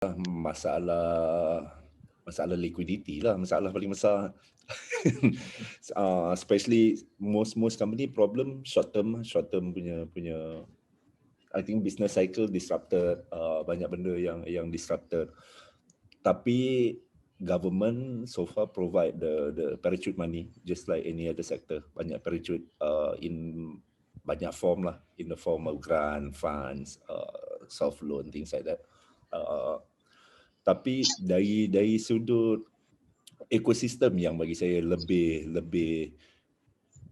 masalah masalah liquidity lah, masalah paling besar. Especially most company problem short term punya I think business cycle disrupted, banyak benda yang disrupted. Tapi government so far provide the parachute money just like any other sector. Banyak parachute in banyak form lah, in the form of grant, funds, soft loan, things like that. Uh, tapi dari sudut ekosistem yang bagi saya lebih lebih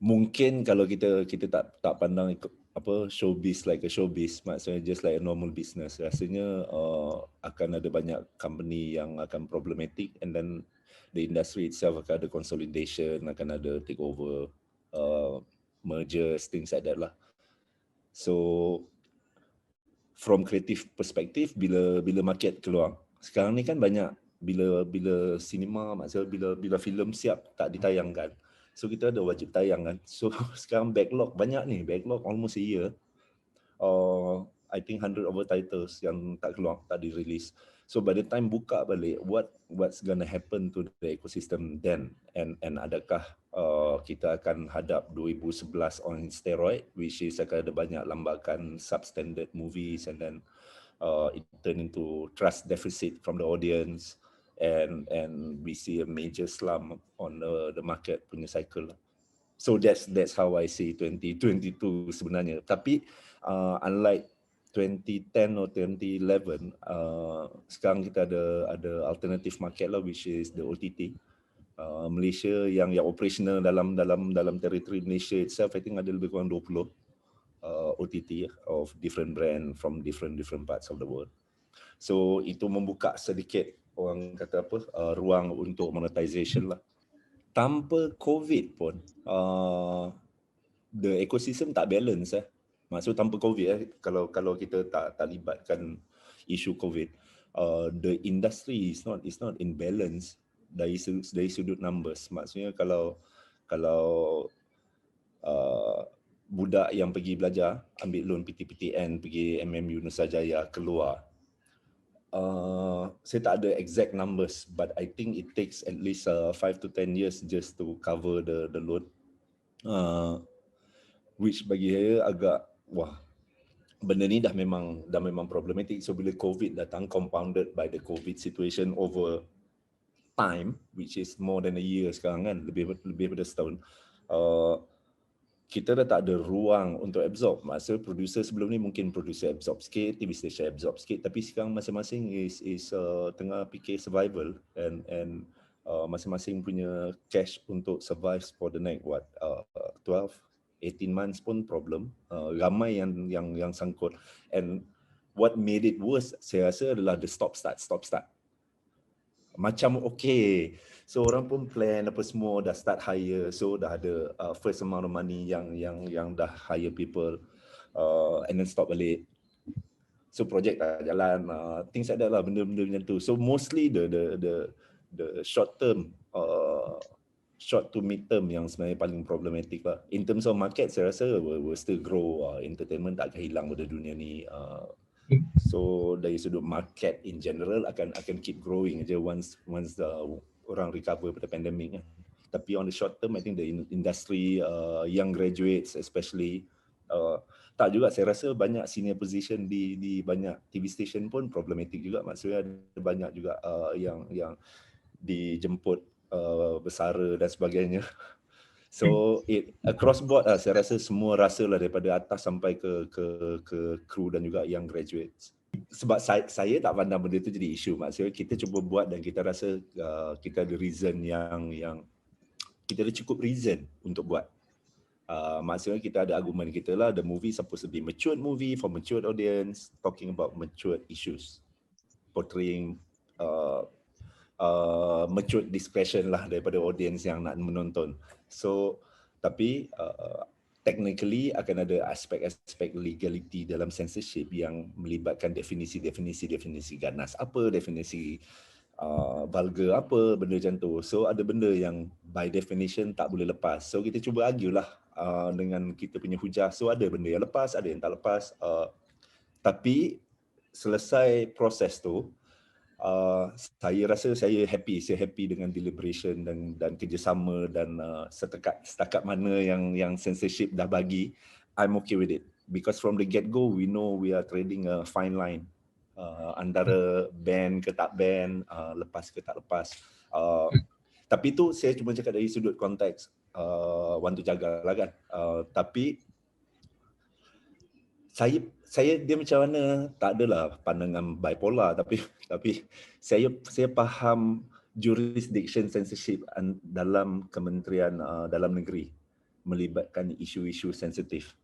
mungkin kalau kita tak pandang apa showbiz like a showbiz, maksudnya just like a normal business, rasanya akan ada banyak company yang akan problematic, and then the industry itself akan ada consolidation, akan ada takeover, mergers, things like that lah. So from creative perspective, bila market keluar sekarang ni kan banyak, bila cinema, maksudnya bila filem siap tak ditayangkan, so kita ada wajib tayang kan. So sekarang backlog almost a year. I think 100 over titles yang tak keluar, tak di-release. So by the time buka balik, what's gonna happen to the ecosystem then? And adakah kita akan hadap 2011 on steroid, which is akan ada banyak lambakan substandard movies, and then it turn into trust deficit from the audience, and we see a major slump on the market punya cycle. So that's how I see 2022 sebenarnya. Tapi unlike 2010 or 2011, sekarang kita ada alternative market lah, which is the OTT. Malaysia yang operational dalam territory Malaysia itself, I think ada lebih kurang 20 OTT of different brand from different parts of the world. So itu membuka sedikit, orang kata apa, ruang untuk monetization lah. Tanpa COVID pun the ecosystem tak balance Maksud tanpa COVID kalau kita tak libatkan isu COVID, the industry is not in balance dari sudut numbers. Maksudnya kalau budak yang pergi belajar, ambil loan PTPTN, pergi MMU Nusajaya, keluar, saya tak ada exact numbers, but I think it takes at least 5 to 10 years just to cover the loan, which bagi saya agak benda ni dah memang problematic. So bila COVID datang, compounded by the COVID situation over time, which is more than a year sekarang kan, lebih pada setahun, kita dah tak ada ruang untuk absorb. Masa producer sebelum ni mungkin producer absorb sikit, TV station absorb sikit, tapi sekarang masing-masing is tengah fikir survival, and masing-masing punya cash untuk survive for the next 12-18 months pun problem. Ramai yang sangkut, and what made it worse saya rasa adalah the stop start. Macam okay, so orang pun plan apa semua, dah start hire, so dah ada first amount of money yang dah hire people, and then stop balik, so project tak jalan, things like that lah, benda-benda macam tu. So mostly the short term, short to mid term yang sebenarnya paling problematic lah. In terms of market, saya rasa will still grow. Entertainment tak akan hilang pada dunia ni. So dari sudut market in general akan keep growing aja once the orang recover pada pandemic kan. Tapi on the short term, I think the industry, young graduates especially, tak juga, saya rasa banyak senior position di banyak TV station pun problematic juga. Maksudnya ada banyak juga yang dijemput bersara dan sebagainya. So across board saya rasa semua rasa lah, daripada atas sampai ke kru dan juga yang graduates. Sebab saya tak pandang benda tu jadi isu. Maksudnya kita cuba buat dan kita rasa kita ada reason yang kita ada cukup reason untuk buat. Maksudnya kita ada argument kita lah, the movie supposed to be matured movie for matured audience, talking about matured issues, portraying matured discretion lah daripada audience yang nak menonton. So tapi technically akan ada aspek-aspek legality dalam censorship yang melibatkan definisi ganas apa, definisi vulgar apa, benda macam tu. So ada benda yang by definition tak boleh lepas. So kita cuba argue lah dengan kita punya hujah. So ada benda yang lepas, ada yang tak lepas. Tapi selesai proses tu, Saya rasa saya happy dengan deliberation dan kerjasama dan setakat mana yang censorship dah bagi, I'm okay with it because from the get go we know we are trading a fine line antara ban ke tak ban, lepas ke tak lepas. Tapi tu saya cuma cakap dari sudut konteks want to jaga lah kan. Tapi saya dia macam mana, tak adalah pandangan bipolar, tapi saya faham jurisdiction censorship dalam Kementerian Dalam Negeri melibatkan isu-isu sensitif.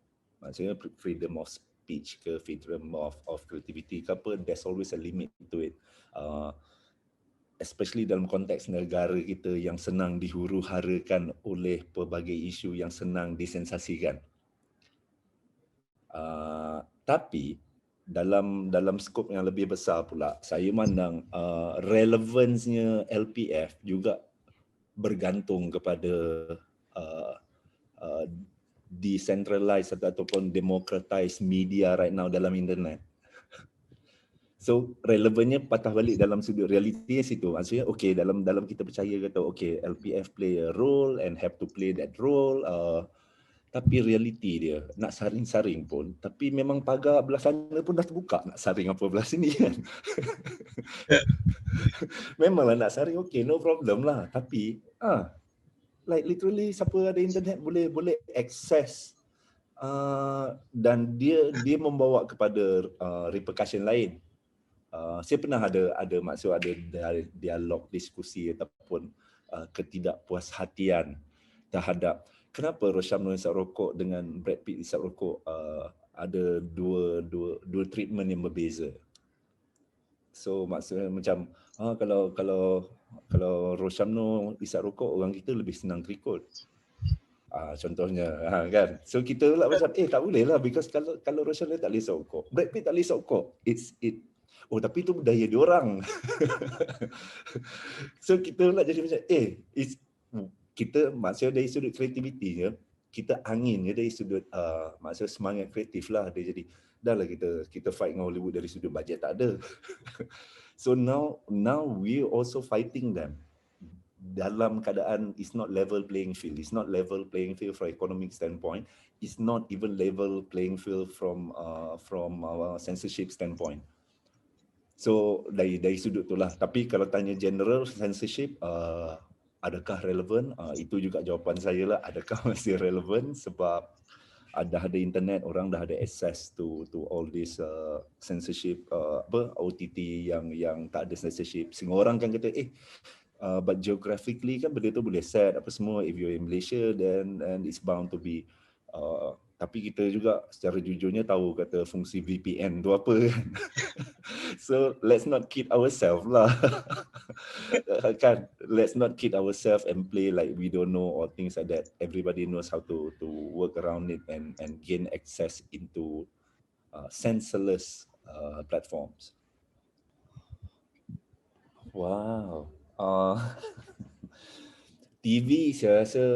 Maksudnya freedom of speech ke freedom of creativity ke apa, there's always a limit to it. Especially dalam konteks negara kita yang senang dihuru-harakan oleh pelbagai isu yang senang disensasikan. Tapi dalam skop yang lebih besar pula, saya mandang relevansnya LPF juga bergantung kepada decentralized ataupun democratized media right now dalam internet. So relevannya patah balik dalam sudut realiti situ. Maksudnya okay, dalam kita percaya kata okay, LPF play a role and have to play that role. Tapi realiti dia nak saring-saring pun, tapi memang pagar belah sana pun dah terbuka, nak saring apa belah sini kan. Memanglah nak saring okay, no problem lah, tapi like literally siapa ada internet boleh access dan dia membawa kepada repercussion lain. Saya pernah ada maksud ada dialog diskusi ataupun ketidakpuashatian terhadap kenapa Roshamno isap rokok dengan Brad Pitt isap rokok ada dua treatment yang berbeza. So maksudnya macam kalau Roshamno isap rokok, orang kita lebih senang terikut. Contohnya kan. So kita lah macam tak boleh lah because kalau Roshamno tak boleh isap rokok, Brad Pitt tak boleh isap rokok. Tapi itu budaya diorang. So kita pula jadi macam kita maksudnya dari sudut kreativiti kita angin dari sudut maksudnya semangat kreatif lah dia jadi dah lah kita fight dengan Hollywood dari sudut bajet tak ada. So now we also fighting them dalam keadaan it's not level playing field. It's not level playing field from economic standpoint. It's not even level playing field from censorship standpoint. So dari sudut itulah. Tapi kalau tanya general censorship adakah relevan? Itu juga jawapan saya lah. Adakah masih relevan sebab dah ada internet, orang dah ada access to all this censorship OTT yang tak ada censorship. Sehingga orang kan kata but geographically kan benda tu boleh set apa semua. If you're in Malaysia then it's bound to be tapi kita juga secara jujurnya tahu kata fungsi VPN tu apa kan. So let's not kid ourselves lah. Kan, let's not kid ourselves and play like we don't know or things like that. Everybody knows how to work around it and gain access into senseless platforms. Wow. TV saya rasa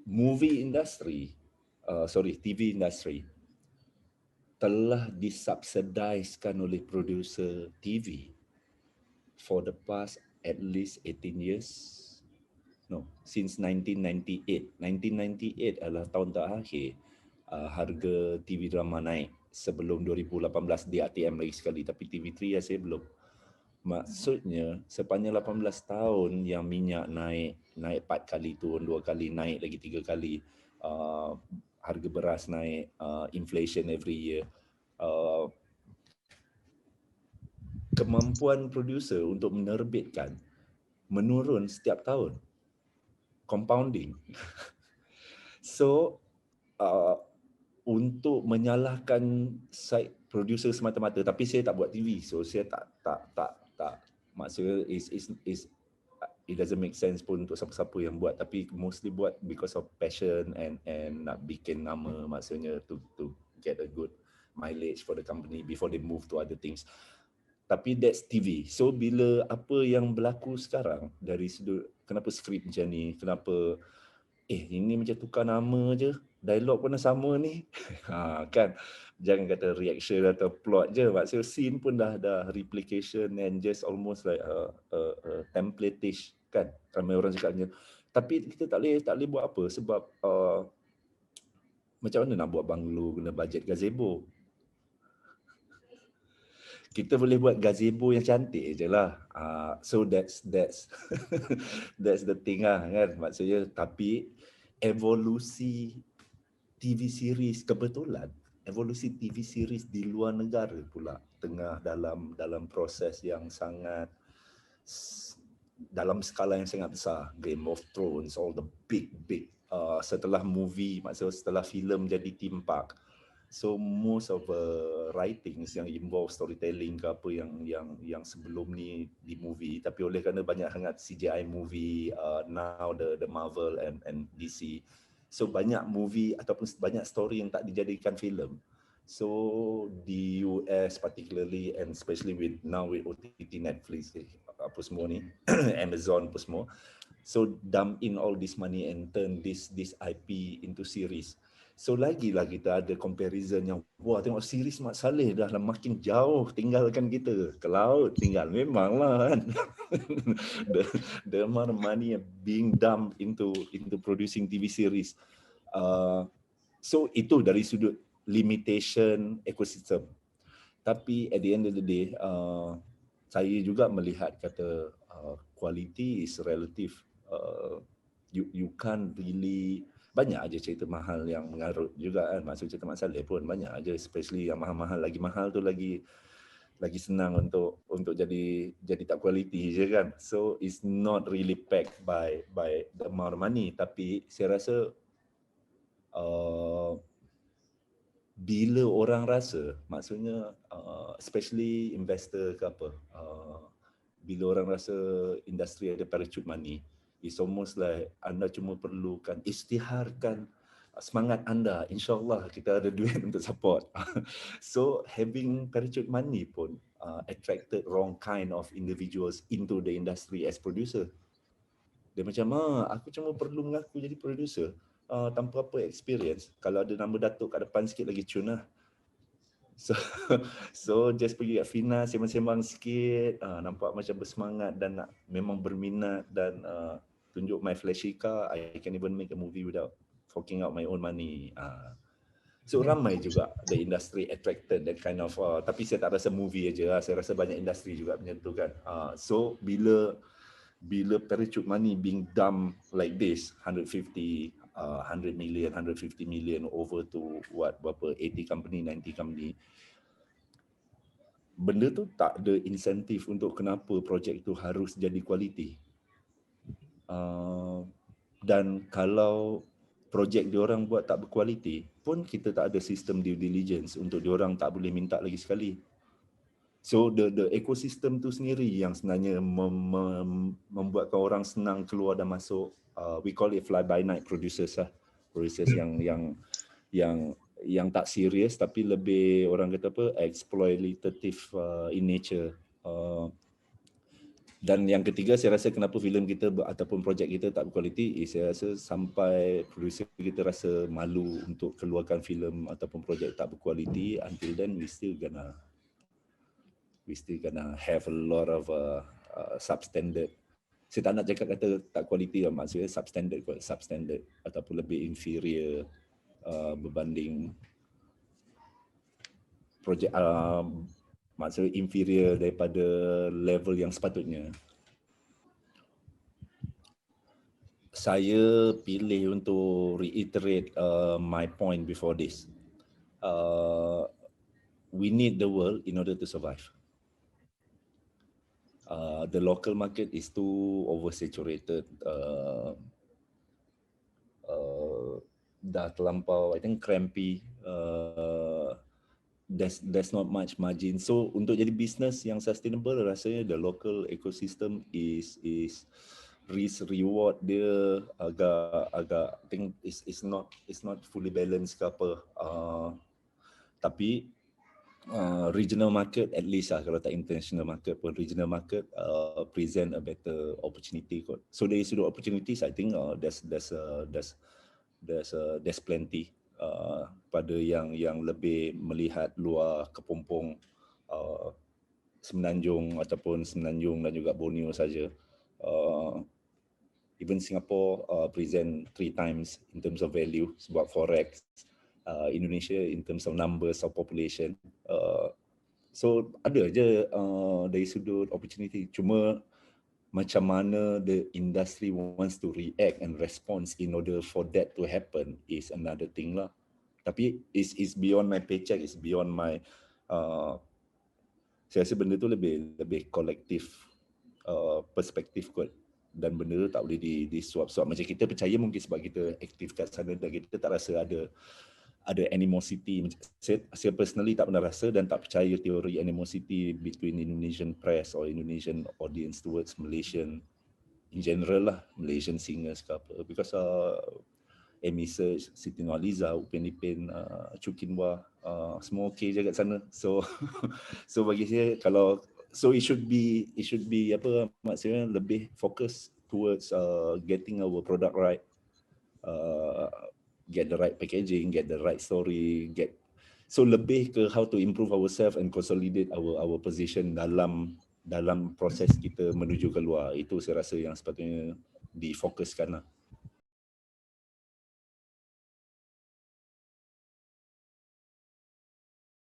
movie industry TV industry telah disubsidiskan oleh producer TV for the past at least 18 years. No, since 1998. 1998 adalah tahun terakhir harga TV drama naik. Sebelum 2018 di ATM lagi sekali, tapi TV3 saya belum. Maksudnya sepanjang 18 tahun yang minyak naik 4 kali, turun 2 kali, naik lagi 3 kali. Harga beras naik, inflation every year. Kemampuan producer untuk menerbitkan menurun setiap tahun. Compounding. So untuk menyalahkan side producer semata-mata, tapi saya tak buat TV, so saya tak maksudnya it doesn't make sense pun untuk siapa-siapa yang buat, tapi mostly buat because of passion and nak bikin nama, maksudnya to get a good mileage for the company before they move to other things. Tapi that's TV. So bila apa yang berlaku sekarang dari sudut kenapa skrip macam ni, kenapa ini macam tukar nama je dialog pun dah sama ni. Kan, jangan kata reaction atau plot je, maksudnya scene pun dah replication and just almost like template-ish kan, ramai orang cakapnya. Tapi kita tak boleh buat apa sebab macam mana nak buat banglo guna bajet gazebo. Kita boleh buat gazebo yang cantik je lah. So that's that's the thing lah kan, maksudnya. Tapi evolusi TV series, kebetulan evolusi TV series di luar negara pula tengah dalam proses yang sangat dalam skala yang sangat besar. Game of Thrones, all the big setelah movie, maksudnya setelah filem jadi theme park. So most of writings yang involve storytelling ke apa yang sebelum ni di movie, tapi oleh kerana banyak sangat CGI movie, now the Marvel and DC, so banyak movie ataupun banyak story yang tak dijadikan filem. So di US particularly and especially with OTT, Netflix apa semua ni, Amazon apa semua, so dump in all this money and turn this IP into series. So lagilah kita ada comparison yang, wah tengok series Mat Salleh dah makin jauh tinggalkan kita, ke laut tinggal, memanglah kan. the amount of money being dumped into producing TV series. So itu dari sudut limitation ekosistem. Tapi at the end of the day, saya juga melihat kata quality is relative. You can't really, banyak aja cerita mahal yang mengarut juga kan, maksud cerita Mat Salleh pun banyak aja, especially yang mahal-mahal, lagi mahal tu lagi senang untuk jadi tak quality je kan. So it's not really packed by the amount of money, tapi saya rasa bila orang rasa, maksudnya especially investor ke apa, bila orang rasa industri ada parachute money, it's almost like anda cuma perlukan isytiharkan semangat anda, insyaAllah kita ada duit untuk support. So having parachute money pun attracted wrong kind of individuals into the industry as producer. Dia macam, aku cuma perlu mengaku jadi producer tanpa apa experience. Kalau ada nama Datuk kat depan sikit lagi cun lah. So just pergi kat Fina, sembang-sembang sikit, nampak macam bersemangat dan nak memang berminat dan tunjuk my flashy car, I can even make a movie without forking out my own money. So ramai juga the industry attracted that kind of, tapi saya tak rasa movie aja lah, saya rasa banyak industri juga macam tu kan. So bila parachute money being dumped like this, 100 million, 150 million over to berapa 80 company, 90 company, benda tu tak ada insentif untuk kenapa projek tu harus jadi kualiti. Dan kalau projek diorang buat tak berkualiti pun, kita tak ada sistem due diligence untuk diorang tak boleh minta lagi sekali. So the ecosystem tu sendiri yang sebenarnya membuatkan orang senang keluar dan masuk, we call it fly by night producers lah. Producers yang tak serius tapi lebih, orang kata apa, exploitative in nature. Dan yang ketiga, saya rasa kenapa filem kita ataupun projek kita tak berkualiti, saya rasa sampai producer kita rasa malu untuk keluarkan filem ataupun projek tak berkualiti. Until then we still gonna have a lot of substandard. Saya tak nak cakap kata tak kualiti lah, maksudnya substandard ataupun lebih inferior berbanding projek, maksudnya inferior daripada level yang sepatutnya. Saya pilih untuk reiterate my point before this. We need the world in order to survive. The local market is too oversaturated. Dah terlampau, I think, crampy. There's not much margin. So untuk jadi business yang sustainable, rasanya the local ecosystem is risk reward dia agak I think is not fully balanced ke apa. Tapi regional market at least lah, kalau tak international market pun, regional market present a better opportunity kot. So dari sudut opportunities, I think there's there's plenty. Pada yang lebih melihat luar kepompong Semenanjung ataupun Semenanjung dan juga Borneo saja. Even Singapore present 3 times in terms of value sebab forex. Indonesia in terms of numbers of population. So ada je dari sudut opportunity. Cuma macam mana the industry wants to react and respond in order for that to happen is another thing lah. Tapi is beyond my paycheck, is beyond my saya rasa benda tu lebih kolektif perspektif kot, dan benda tu tak boleh disuap-suap. Macam kita percaya mungkin sebab kita aktif kat sana dan kita tak rasa ada animosity. Saya personally tak pernah rasa dan tak percaya teori animosity between Indonesian press or Indonesian audience towards Malaysian in general lah, Malaysian singers ke apa, because Amy Search, Siti Nurhaliza, Upin Ipin, Chu Kin Wah, semua okay je kat sana. So so bagi saya kalau it should be apa maksudnya lebih fokus towards getting our product right, get the right packaging, get the right story, so lebih ke how to improve ourselves and consolidate our position dalam proses kita menuju keluar. Itu saya rasa yang sepatutnya difokuskan lah.